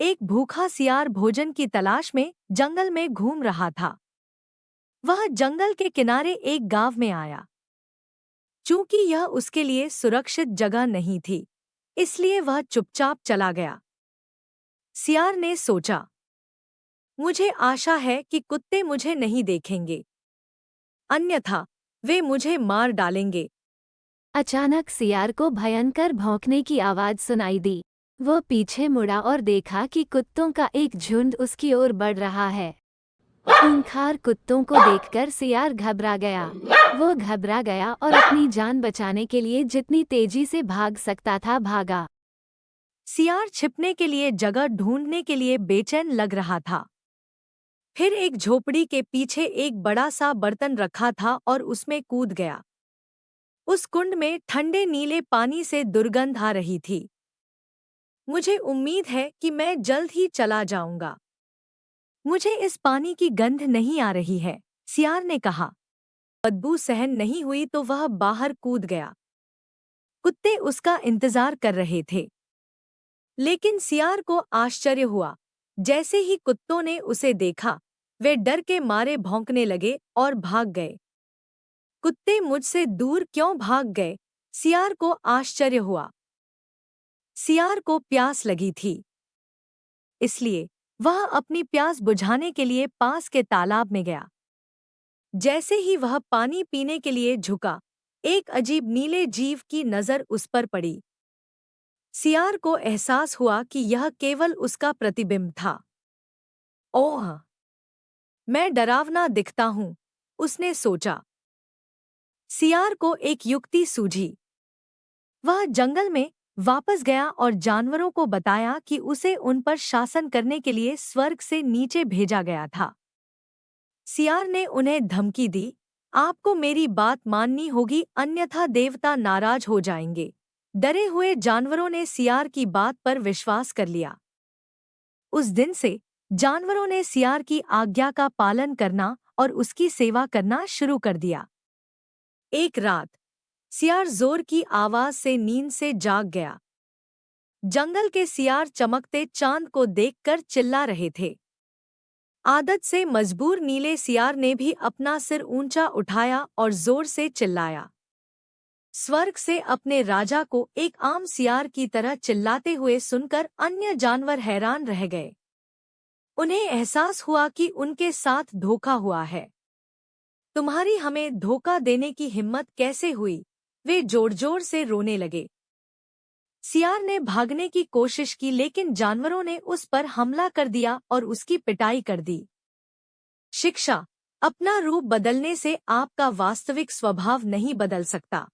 एक भूखा सियार भोजन की तलाश में जंगल में घूम रहा था। वह जंगल के किनारे एक गांव में आया। चूंकि यह उसके लिए सुरक्षित जगह नहीं थी, इसलिए वह चुपचाप चला गया। सियार ने सोचा, मुझे आशा है कि कुत्ते मुझे नहीं देखेंगे, अन्यथा वे मुझे मार डालेंगे। अचानक सियार को भयंकर भौंकने की आवाज सुनाई दी। वो पीछे मुड़ा और देखा कि कुत्तों का एक झुंड उसकी ओर बढ़ रहा है। खूंखार कुत्तों को देखकर सियार घबरा गया। वो घबरा गया और अपनी जान बचाने के लिए जितनी तेजी से भाग सकता था भागा। सियार छिपने के लिए जगह ढूंढने के लिए बेचैन लग रहा था। फिर एक झोपड़ी के पीछे एक बड़ा सा बर्तन रखा था और उसमें कूद गया। उस कुंड में ठंडे नीले पानी से दुर्गंध आ रही थी। मुझे उम्मीद है कि मैं जल्द ही चला जाऊंगा। मुझे इस पानी की गंध नहीं आ रही है, सियार ने कहा। बदबू सहन नहीं हुई तो वह बाहर कूद गया। कुत्ते उसका इंतजार कर रहे थे, लेकिन सियार को आश्चर्य हुआ। जैसे ही कुत्तों ने उसे देखा, वे डर के मारे भौंकने लगे और भाग गए। कुत्ते मुझसे दूर क्यों भाग गए? सियार को आश्चर्य हुआ। सियार को प्यास लगी थी, इसलिए वह अपनी प्यास बुझाने के लिए पास के तालाब में गया। जैसे ही वह पानी पीने के लिए झुका, एक अजीब नीले जीव की नज़र उस पर पड़ी। सियार को एहसास हुआ कि यह केवल उसका प्रतिबिंब था। ओह! मैं डरावना दिखता हूँ, उसने सोचा। सियार को एक युक्ति सूझी। वह जंगल में वापस गया और जानवरों को बताया कि उसे उन पर शासन करने के लिए स्वर्ग से नीचे भेजा गया था। सियार ने उन्हें धमकी दी, आपको मेरी बात माननी होगी, अन्यथा देवता नाराज हो जाएंगे। डरे हुए जानवरों ने सियार की बात पर विश्वास कर लिया। उस दिन से जानवरों ने सियार की आज्ञा का पालन करना और उसकी सेवा करना शुरू कर दिया। एक रात सियार जोर की आवाज से नींद से जाग गया। जंगल के सियार चमकते चांद को देखकर चिल्ला रहे थे। आदत से मजबूर नीले सियार ने भी अपना सिर ऊंचा उठाया और जोर से चिल्लाया। स्वर्ग से अपने राजा को एक आम सियार की तरह चिल्लाते हुए सुनकर अन्य जानवर हैरान रह गए। उन्हें एहसास हुआ कि उनके साथ धोखा हुआ है। तुम्हारी हमें धोखा देने की हिम्मत कैसे हुई? वे जोर जोर से रोने लगे। सियार ने भागने की कोशिश की, लेकिन जानवरों ने उस पर हमला कर दिया और उसकी पिटाई कर दी। शिक्षा: अपना रूप बदलने से आपका वास्तविक स्वभाव नहीं बदल सकता।